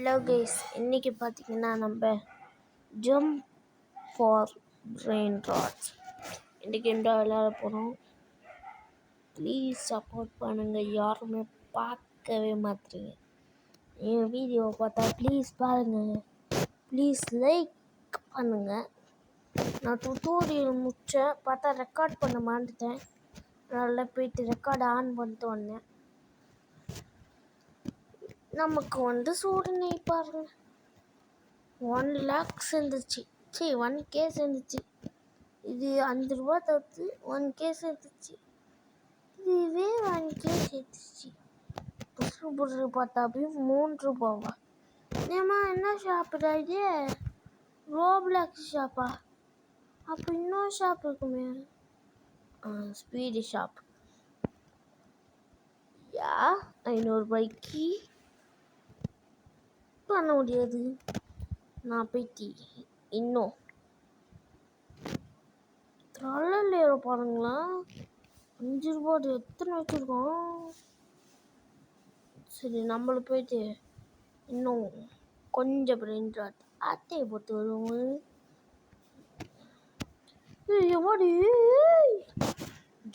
Hello guys, இன்றைக்கி பார்த்தீங்கன்னா நம்ம ஜம்ப் ஃபார் பிரெயின் ராட்ஸ் இன்றைக்கி என்ன விளையாட போகிறோம். ப்ளீஸ் சப்போர்ட் பண்ணுங்கள். யாருமே பார்க்கவே மாட்டீங்க. என் வீடியோவை பார்த்தா ப்ளீஸ் பாருங்கள், ப்ளீஸ் லைக் பண்ணுங்கள். நான் டுட்டோரியல் முடித்தேன், பார்த்தா ரெக்கார்ட் பண்ண மாட்டேன். நல்லா போயிட்டு ரெக்கார்ட் ஆன் பண்ணிட்டு வந்தேன். நமக்கு சோதனை பாருங்க, 1 lakh சேர்ந்துச்சு. 1K சேர்ந்துச்சு. இது 5 ரூபா தவிர்த்து 1K சேர்ந்துச்சு. இதுவே 1K சேர்த்துச்சு. புதுசு பார்த்தா அப்படியே 3 ரூபாவா? ஏமா என்ன ஷாப்புடா இது? ரோப்ளாக்ஸ் ஷாப்பா? அப்போ இன்னொரு ஷாப் இருக்குமே, ஸ்பீடு ஷாப். 500 ரூபாய்க்கு பண்ண முடியாது. நான் போயிட்டு இன்னும் ட்ரலர் பாருங்களா, 5 ரூபாய் எத்தனை வச்சுருக்கோம். சரி, நம்மள போயிட்டு இன்னும் கொஞ்சம் பிரெயின் ராட் அட்டையை போட்டு வருவோம். எம்மாடி,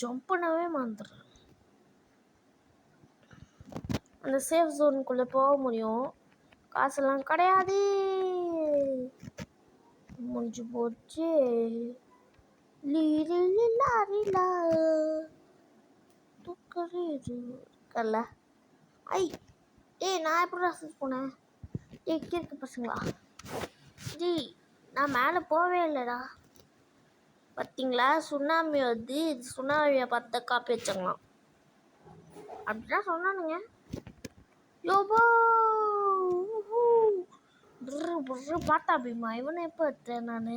ஜம்ப் பண்ணவே மறந்துடுறேன். அந்த சேஃப் ஜோனுக்குள்ளே போக முடியும், காசெல்லாம் கிடையாது. முடிஞ்சு போச்சு. இருக்கல. நான் எப்படி ரசஸ் போனேன்? இருக்கு பசங்களா, நான் மேலே போவே இல்லைடா. பார்த்தீங்களா, சுனாமி வந்து சுனாமியை பார்த்து காப்பி வச்சுக்கலாம் அப்படிதான் சொன்னானுங்க. யோபோ பட்டாபிமா, இவனை எப்போ எடுத்தேன் நான்?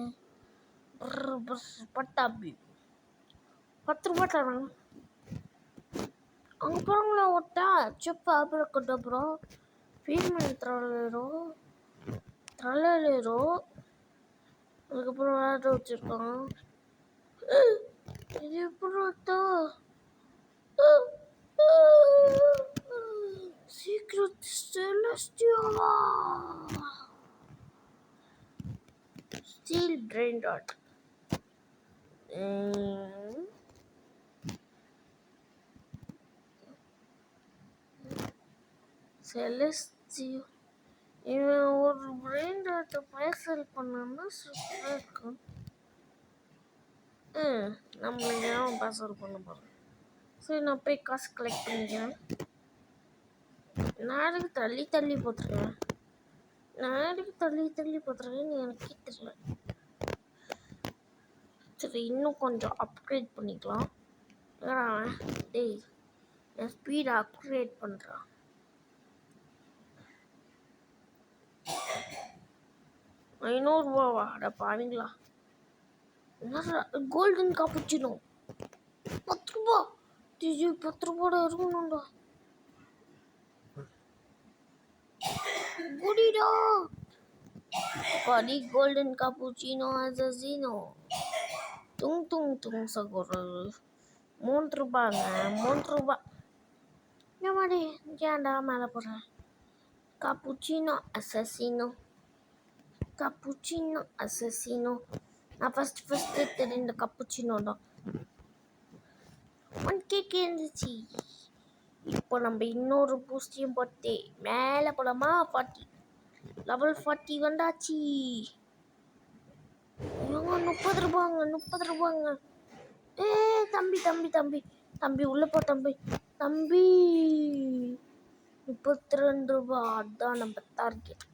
பட்டாபி 10 ரூபாய் தரேன். அங்கே போகிறவங்கள ஓட்டா செப்பு அப்புறம் அப்புறம் ஃபீல்மெண்ட் ட்ரலரோ அதுக்கப்புறம் வேற வச்சுருக்கான். இது எப்படி சீக்ரெட் செலஸ்டியலா ஸ்டீல் பிரெயின் ராட். செலஸ்டியோ இவன் ஒரு பிரெயின் ராட்டை பார்சல் பண்ணோம்னா சூப்பராக இருக்கும். நம்மளுக்கு ஏன் பார்சல் பண்ண போகிறோம். சரி, நான் போய் காசு கலெக்ட் பண்ணிக்கிறேன். நாடுக்கு தள்ளி போட்டுருவேன். எனக்கே தெரியல. சரி, இன்னும் கொஞ்சம் அப்கிரேட் பண்ணிக்கலாம். என் ஸ்பீடை அப்கிரேட் பண்ணுறான். $500 அட பாவீங்களா. கோல்டன் காப்புச்சினோ 10 ரூபா. 10 ரூபாயோட இருக்கணும்டா. குடிடா பாடி கோல்டன் காப்புச்சினோ அசசினோ துங் சகோதர 3 ரூபாங்க. 3 ரூபா. இந்த மாதிரி ஏன்டா மேலே போடுறேன்? காப்புச்சினோ அசசினோ நான் ஃபஸ்ட்டு தெரிந்த கப்புச்சினோ தான். 1K இருந்துச்சு. இப்போ நம்ம இன்னொரு பூஸ்டியும் போட்டு மேலே போலாமா? 40 லெவல் 40 வந்தாச்சு. 30 ரூபாங்க. தம்பி உள்ள போ தம்பி. 32 ரூபா, அதான் நம்ம டார்கெட்.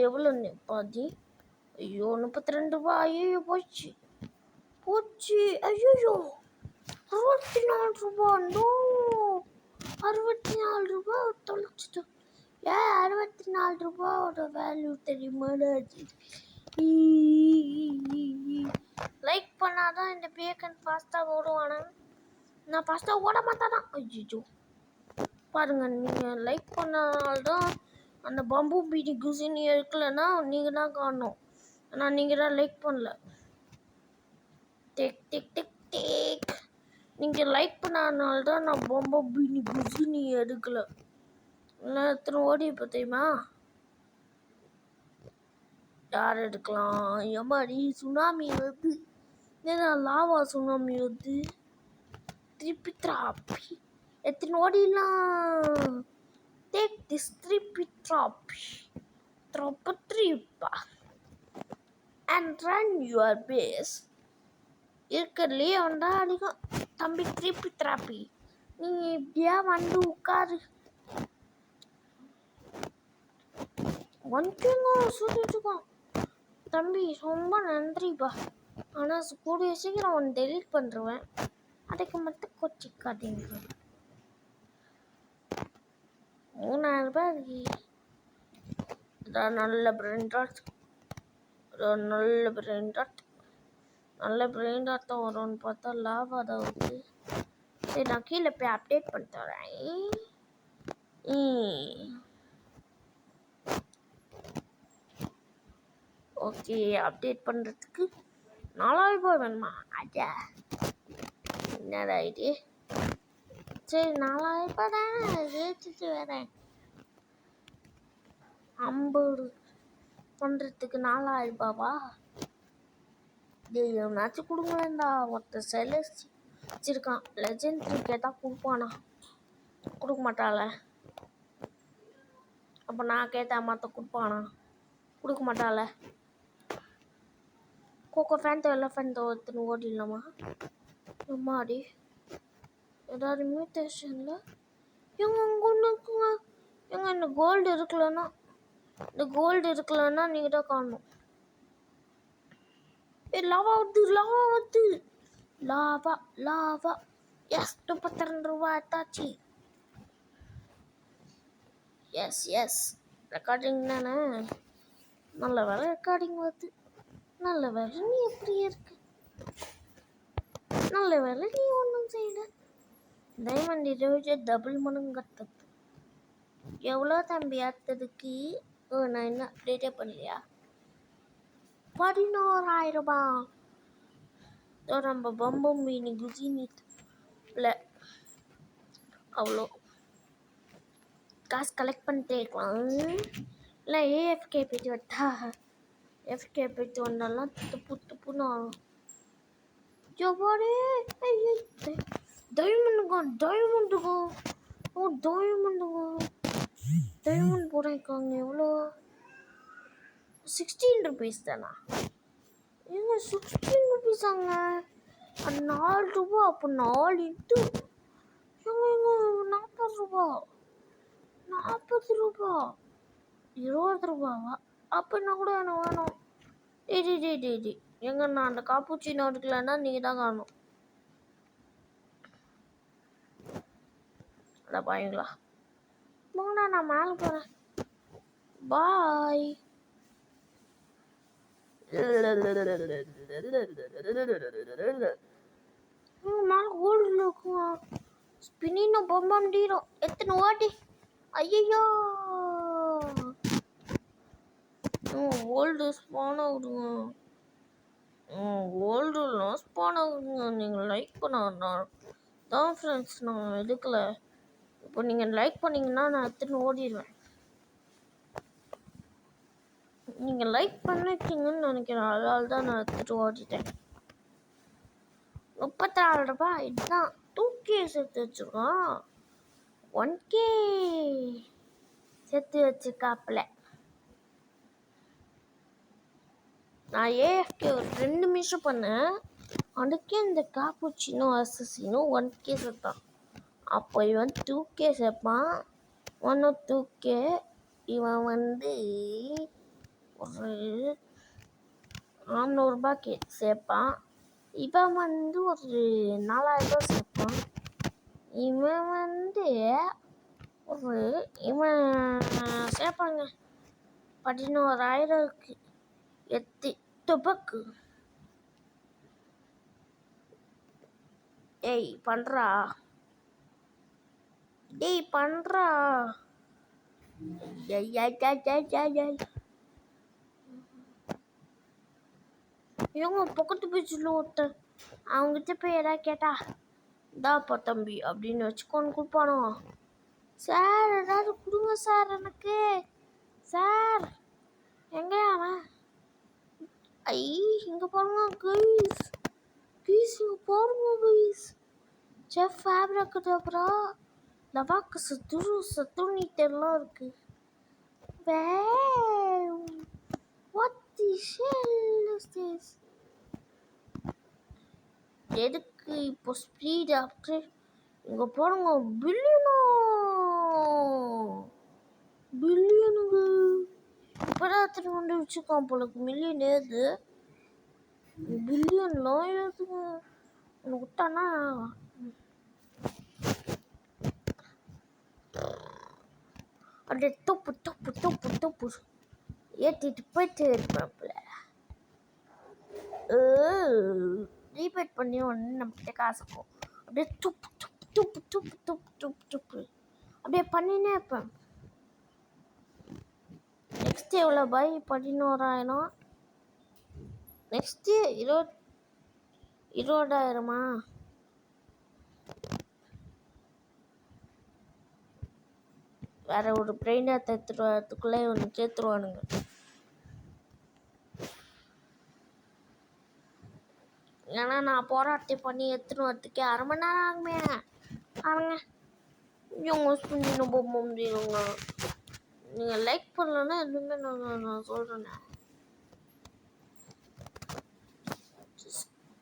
எவ்வளோ பாதி? ஐயோ 32 ரூபா. ஐயோ போச்சு. ஐயோ 64 ரூபா. 64 ரூபா தொலைச்சிட்டு. 64 ரூபாவோட வேல்யூ தெரியுமா? லைக் பண்ணாதான் இந்த பேக்கன் ஃபாஸ்ட்டாக ஓடுவானா? நான் ஃபாஸ்ட்டாக ஓட மாட்டானா? ஐயோ பாருங்க, நீங்கள் லைக் பண்ணால்தான் அந்த பம்பு பீடி குசினி இருக்கலன்னா நீங்கள் தான் காணணும். ஆனால் நீங்கள் தான் லைக் பண்ணல. டேக் நீங்கள் லைக் பண்ணாதனால தான் நான் பொம்மை பினி குசினி எடுக்கல. இல்லை எத்தனை ஓடி இப்போ தெரியுமா? யார் எடுக்கலாம்? எம்மாடி சுனாமி வருது. ஏன்னா லாவா சுனாமி வருது. திருப்பி திராப்பி எத்தனை ஓடிலாம். டேக் திஸ் திருப்பி திராப்பி ட்ரிப்பா அண்ட் ரன் யுவர் பேஸ். இருக்கிறதுலையே வந்தா அதிகம் தம்பி. திருப்பி திராப்பி நீ இப்படியா வந்து உட்காரு. வந்துங்க சொல்லிட்டுருக்கோம் தம்பி. ரொம்ப நன்றிப்பா. ஆனால் கூடிய சீக்கிரம் ஒன்று டெலிட் பண்ணுறேன். அதுக்கு மட்டும் கொச்சிக்காதீங்க. 3000 ரூபாய் இருக்கு. நல்ல பிரெயின் ராட். நல்ல பிரெயின் ராட். நல்ல பிரெயின் ராட் தான் வரும்னு பார்த்தா லாவா தான் வருது. சரி நான் கீழே போய் அப்டேட் பண்ணிட்டு வரேன். ஓகே அப்டேட் பண்ணுறதுக்கு 4000 ரூபாய் வேணுமா? அஜா என்னடா இது? சரி 4000 ரூபாய் தானே ஜெயிச்சுட்டு வரேன். 50 பண்ணுறதுக்கு 4000 ரூபாவா? எவனாச்சும் கொடுங்களேண்டா. ஒருத்தர் செலஸ் வச்சிருக்கான். லெஜெண்ட்ரி கேட்டால் கொடுப்பானா? கொடுக்க மாட்டாள. அப்போ நான் கேட்டேன் மற்ற கொடுப்பானா? கொடுக்க மாட்டாள. கோகோ ஃபேன்ட்டோ எலஃபேன்ட்டோ ஒருத்தனை ஓடிடலாமா? அம்மாடி ஏதாவது மியூட்டேஷனில் இவங்க அங்கே ஒன்று இருக்குங்க. இவங்க இந்த கோல்டு இருக்கலன்னா நீங்கள் தான் காணணும். லாவா வருது. லாவா எஸ் 32 ரூபா ஆத்தாச்சு. எஸ் ரெக்கார்டிங் தானே. நல்ல வேலை ரெக்கார்டிங் வருது. நல்ல வேலை நீ எப்படி இருக்கு. நல்ல வேலை நீ ஒன்றும் செய்யல. டைமண்ட் 20 டபுள் மடங்கு கட்டது. எவ்வளோ தம்பி அடுத்ததுக்கு? நான் என்ன அப்டேட்டே பண்ணலையா? 14000 ரூபாய். நம்ம பம்பம் மீனி குசினி இல்லை அவ்வளோ காசு கலெக்ட் பண்ணிட்டே இருக்கலாம். இல்லை ஏஎஃப்கே போய்ட்டு வட்டா. எஃப்கே போய்ட்டு வந்தாலாம் துப்புன்னு ஆகும். ஜோபாடே டைமண்டுங்க போட்டிருக்காங்க. எவ்வளோ? 16 rupees தானா? ஏங்க 16 rupees ஆங்க. 4 ரூபா. அப்போ 4 இன்ட்டு 40 ரூபா. 20 ரூபாவா? அப்போ என்ன கூட எனக்கு வேணும். டேடி எங்க நான் அந்த காப்பூச்சினோ எடுக்கலன்னா நீங்கள் தான் காணும். அதான் பாருங்களா. போங்கண்ணா நான் மேலே போகிறேன். பாய். மேலே கோல்டில் இருக்குங்க. ஸ்பின்னின்னு பொம்மை முடியும். எத்தனை ஓட்டி? ஐயோ கோல்டு ஸ்பான் ஆகுதுங்க. கோல்டுலாம் ஸ்பான் ஆகுதுங்க. நீங்கள் லைக் பண்ண தான் ஃப்ரெண்ட்ஸ் நான் எடுக்கலை. இப்போ நீங்கள் லைக் பண்ணிங்கன்னா நான் எடுத்துன்னு ஓடிடுவேன். நீங்கள் லைக் பண்ணிட்டீங்கன்னு நினைக்கிறேன். அதனால தான் நான் எடுத்துகிட்டு ஓடிட்டேன். 34 ரூபாய். இதுதான் 2K சேர்த்து வச்சுருக்கோம். 1K சேர்த்து வச்சுருக்காப்புல. நான் ஏஎஃப்கே ஒரு 2 நிமிஷம் பண்ணேன். அதுக்கே இந்த காப்புச்சினோ அசசினோ 1K சேர்த்தான். அப்போ இவன் 2K சேர்ப்பான். 2K இவன் ஒரு 400 ரூபாய்க்கு சேர்ப்பான். இவன் ஒரு 4000 ரூபாய் சேர்ப்பான். இவன் இவன் சேர்ப்பாங்க 11000க்கு 8 ரூபாய்க்கு. டேய் பண்றா. இவங்க பக்கத்து பேச்சில் ஒருத்தர் அவங்ககிட்ட போய் எதாவது கேட்டா இந்தாப்பா தம்பி அப்படின்னு வச்சுக்கோன்னு கொடுப்பானோ. சார் ஏதாவது கொடுங்க சார் எனக்கு. சார் எங்கே அவன்? ஐ இங்கே பாருங்க கைஸ். கைஸ் இங்கே பாருங்க கைஸ். செஃப் ஆப்ரகடாப்ரா லவாக்கு சத்துணிட்டெல்லாம் இருக்கு. Wow! What the hell is this? எதுக்கு இப்போ ஸ்பீட் அப்கிரேட்? இங்கே பாருங்க பில்லியனுங்க. இப்போதான் திரும்ப வந்து வச்சுக்கான் போலக்கு. மில்லியன் ஏது பில்லியன்லாம் ஏதுங்க. உனக்கு விட்டானா அப்படியே தொப்பு தொப்பு தொப்பு தொப்பு ஏற்றிட்டு போயிட்டு இருப்பாப்புல. ரீபேட் பண்ணி ஒன்று நம்மகிட்ட காசுக்கும். அப்படியே துப்பு துப்பு துப்பு துப்பு துப்பு துப்பு துப்பு அப்படியே பண்ணினே இருப்பேன். நெக்ஸ்ட் எவ்வளோ பாய்? 11,000. நெக்ஸ்ட்டு 20,000மா? வேற ஒரு பிரெயினை தத்துருவாத்துக்குள்ளே ஒன்று சேர்த்துருவானுங்க. ஏன்னா நான் போராட்டம் பண்ணி எடுத்துன்னு வரத்துக்கே 1/2 மணி நேரம் ஆகுமே. அவங்க இவங்க சொல்லி நம்ம முடியுங்க. நீங்கள் லைக் பண்ணலன்னா எதுவுமே நான் சொல்கிறேண்ணே.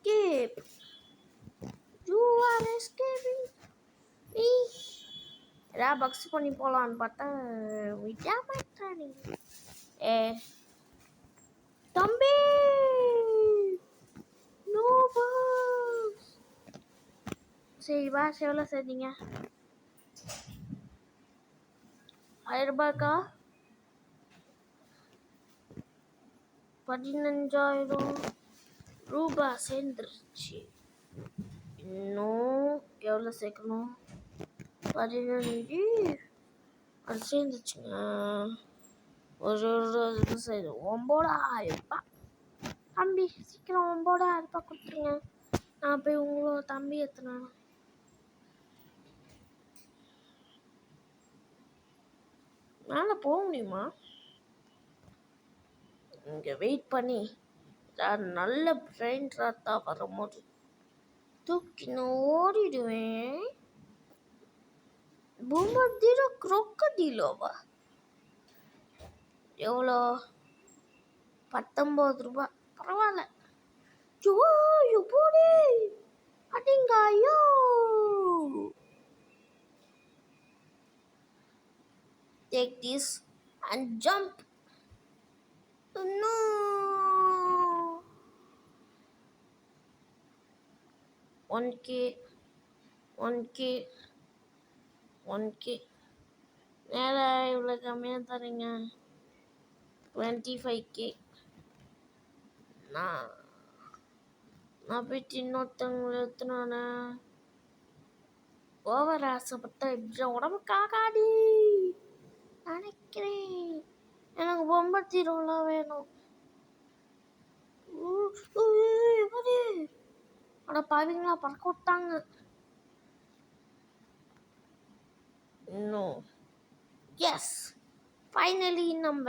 Escape. You are escaping me. ஏதாவது பக்ஸ் பண்ணி போகலான்னு பார்த்தா விட்டா மாட்டானே. தம்பி நோ பாஸ். சரி பாஸ் எவ்வளோ சேர்த்தீங்க? 1000 ரூபாய்க்கா? 15,000 ரூபாய் சேர்ந்துருச்சு. இன்னும் எவ்வளோ சேர்க்கணும்? 15. அது சேர்ந்துச்சுங்க. ஒரு 9,000 ரூபாய். தம்பி சீக்கிரம் 9,000 ரூபாய் கொடுத்துருங்க. நான் போய் உங்களோட தம்பி எத்தனை மேலே போக முடியுமா? இங்கே வெயிட் பண்ணி நல்ல பிரெயின் ராத்தா வரும்போது தூக்கின்னு ஓடிடுவேன். பூமர்தீரோ crocodile-வா? எவ்வளோ? 19 ரூபாய். பரவாயில்ல. யோ போடி அடிங்காயோ. Take this and jump. No. One K. நேரா இவ்வளோ கம்மியாக தரீங்க. 25K. நான் போயிட்டு இன்னொருத்தவங்களை எடுத்துனானே. ஓவர் ஆசைப்பட்டா இப்படி உடம்புக்காகாடி நினைக்கிறேன். எனக்கு பொம்பத்தீரோலாம் வேணும். ஆனால் பாவிங்களா பறக்க விட்டாங்க. இன்னும் எஸ் ஃபைனலி நம்ம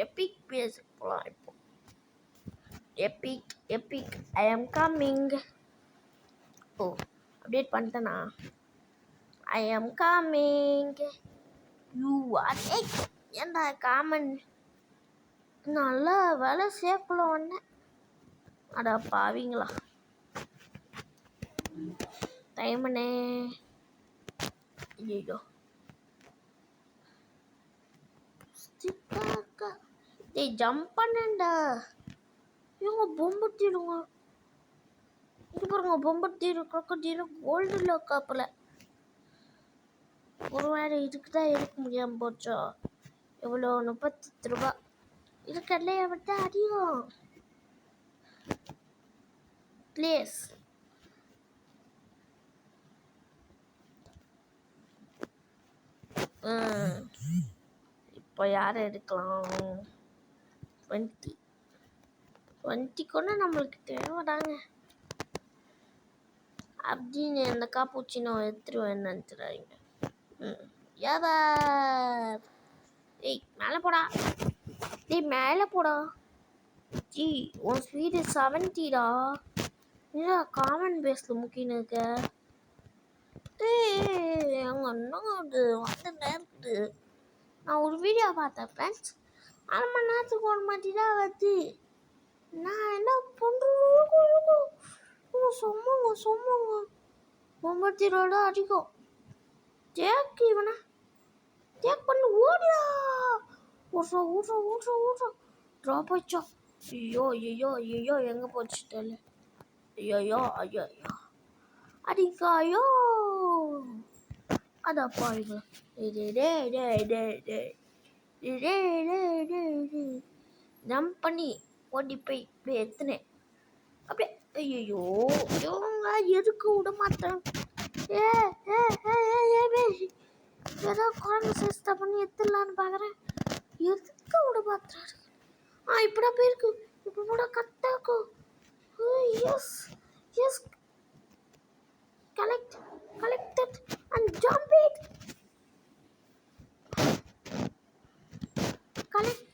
எபிக் பேஸுக்கு போகலாம். இப்போ எபிக் ஐ ஆம் கம்மிங். ஓ அப்டேட் பண்ணிட்டேனா? ஐ ஆம் கம்மிங். யூ ஆர் ஏன்டா காமன் நல்லா வேலை சேஃப்ல வந்தேன். அடா பாவிங்களா டைமனே. ஐயோ டேய் ஜம்ப் பண்ணேன்டா. இவங்க பொம்பத்தீருங்க. இது பாருங்க பொம்பத்தீரு crocodile கோல்டில் காப்பில். ஒரு வேளை இதுக்கு தான் இருக்க முடியாமல் போச்சோ. எவ்வளோ? 38 ரூபா. இதுக்கடல விட்டு அதிகம். ப்ளீஸ் இப்போ யாரை எடுக்கலாம்? 20 கொண்டு நம்மளுக்கு தேவைதாங்க. அப்படின்னு அந்த காப்பூச்சினோ எடுத்துருவேன் நினச்சிடாதீங்க. யாவர் ஏய் மேலே போடா, மேலே போடா. ஜி உன் ஸ்பீடு 70டா. இல்லை காமன் பேஸில் முக்கின்னு இருக்க. அங்கே என்ன அது வந்துட்டே இருக்குது. நான் ஒரு வீடியோ பார்த்தேன் ஃப்ரெண்ட்ஸ், 1/2 மணி நேரத்துக்கு 1 மாட்டி தான் வருது. நான் என்ன பண்ணுறோம் சொம்முங்க 52 அடிக்கும். தேக்கு இவனை தேக் பண்ணி ஓடியா. ஊட்றா ட்ராப் ஆச்சா. ஐயோ எங்கே போச்சு தெரியல. ஐயோ அடிக்காயோ. அதான் பாருங்க. ஜம்ப் பண்ணி ஓடி போய் எத்துனேன் அப்படியே. ஐயோ எதுக்கு விட மாட்டேன். ஏதோ குழந்தை சேஷ்டை பண்ணி எடுத்துடலான்னு பார்க்குறேன். எதுக்கு விட மாட்டாரு. இப்படிதான் போயிருக்கு. இப்போ கூட கரெக்டாக இருக்கும். Yes collected and jump it. Collect.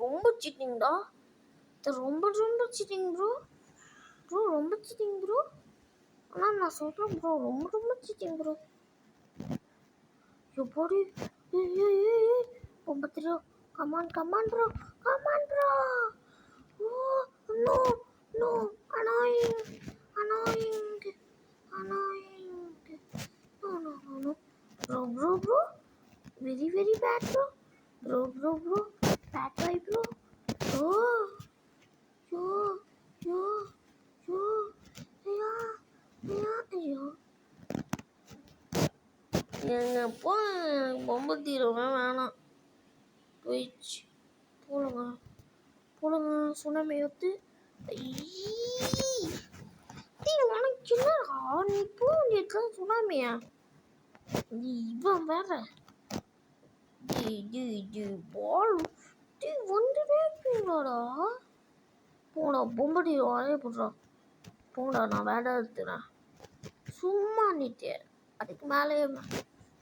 ரொம்ப சீட்டிங்டா. ரொம்ப சீட்டிங் ப்ரோ. ரொம்ப சீட்டிங் ப்ரோ. ஆனால் நான் சொல்கிறேன் ப்ரோ, ரொம்ப சீட்டிங் ப்ரோ. எப்படி ரொம்ப தெரியும். Come on bro. No. Annoying. No. Bro. Very bad bro. Bro. Bad guy bro. Yo. ஐயோ. எங்கப்போ பொம்பை தீருவேன் வேணாம். போயிடுச்சு. போடுங்க சுனாமி ஒத்து. உனக்கு என்னடா நீ போ வேண்டியதுல சுனாமியா. இவன் வேற பால் வந்துட்டே இருக்கீங்களாடா. போடா பொம்படி வரைய போடுறான். போடா நான் வேலை எடுத்துறேன். சும்மா நீட்டு அதுக்கு மேலேயே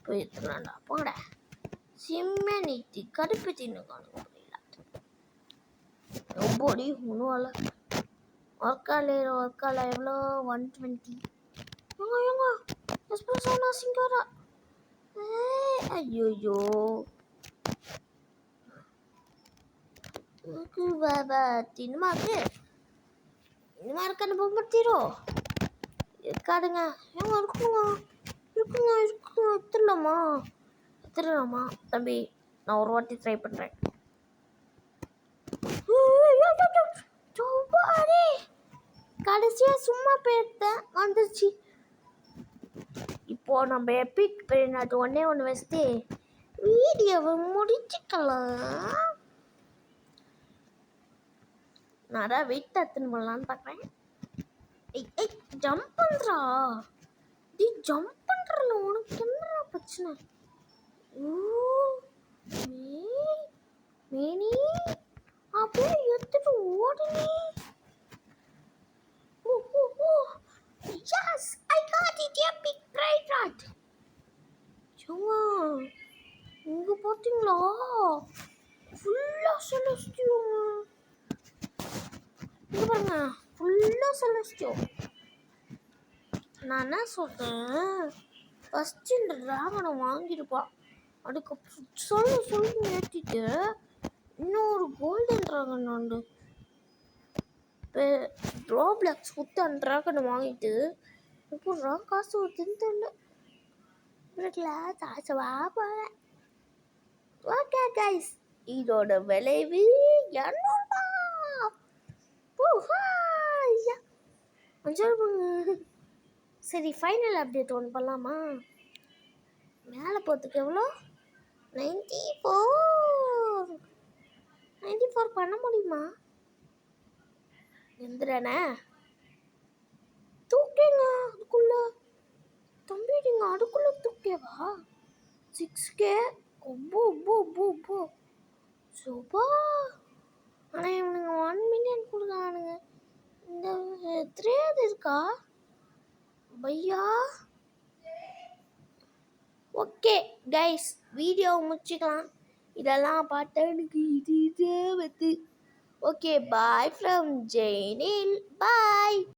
போய் எடுத்துக்கலாம்டா. போட சிம்மே நீட்டி கடுப்பு தின்னு காணும். பொடி ஒன்றும் இல்லை. ஒர்க்கால எவ்வளோ 120. ஏங்க எஸ்பிரஸோ சிங்கரா. ஐயோ பாபா தின்னுமாக்கு இன்னுமா இருக்கான்னு பொம்படுத்திரோ இருக்காதுங்க. ஏங்க இருக்குங்க எடுத்துடலாமா தம்பி. நான் ஒரு வாட்டி ட்ரை பண்ணுறேன். கடைசியா சும்மா போயிருந்தேன் வந்துருச்சு. இப்போ நம்ம எபிக் பெரியநாட்டு ஒன்று வச்சுட்டு வீடியோவை முடிச்சுக்கலாம். நான் தான் வெயிட் எடுத்துன்னு போடலான்னு பார்க்குறேன். ஜம்ப் பண்ணுறா. ஜம்ப் பண்ணுறல உனக்கு என்னடா பிரச்சனை. மேனி அப்படியே எடுத்துட்டு ஓடுனே. Yes, I got it, epic bright rat. இங்க பாத்தீங்களா ஃபுல்லா செலஸ்டியோ. இங்க பாருங்க ஃபுல்லா செலஸ்டியோ. நான் என்ன சொல்றேன், ஃபர்ஸ்ட் இந்த டிராகனை வாங்கிருப்பா. அதுக்கப்புறம் சொல்லி ஏற்றிட்டு இன்னொரு கோல்டன் டிராகன் உண்டு. இப்போ ரோப்ளக்ஸ் கொடுத்து அந்த டிராகனை வாங்கிட்டு இப்போ காசு வருதுன்னு தெரியல. காசு போகிறேன். ஓகே கைஸ், இதோட விளைவு 200. சரி ஃபைனல் அப்டேட் ஒன்று பண்ணலாமா. மேலே போகிறதுக்கு எவ்வளோ 94 பண்ண முடியுமா. எந்திரண்ணே தூக்கேங்க அதுக்குள்ள தம்பிடிங்க அதுக்குள்ள தூக்கேவா 6K. சூப்பா. ஆனால் இவனுங்க 1 மில்லியன் கொடுக்குறானுங்க. இந்த த்ரேட் இருக்கா பையா? ஓகே கைஸ், வீடியோ முடிச்சுக்கலாம். இதெல்லாம் பார்த்தா எனக்கு இது வந்து ஓகே. Bye from ஜெய்னில். பாய்.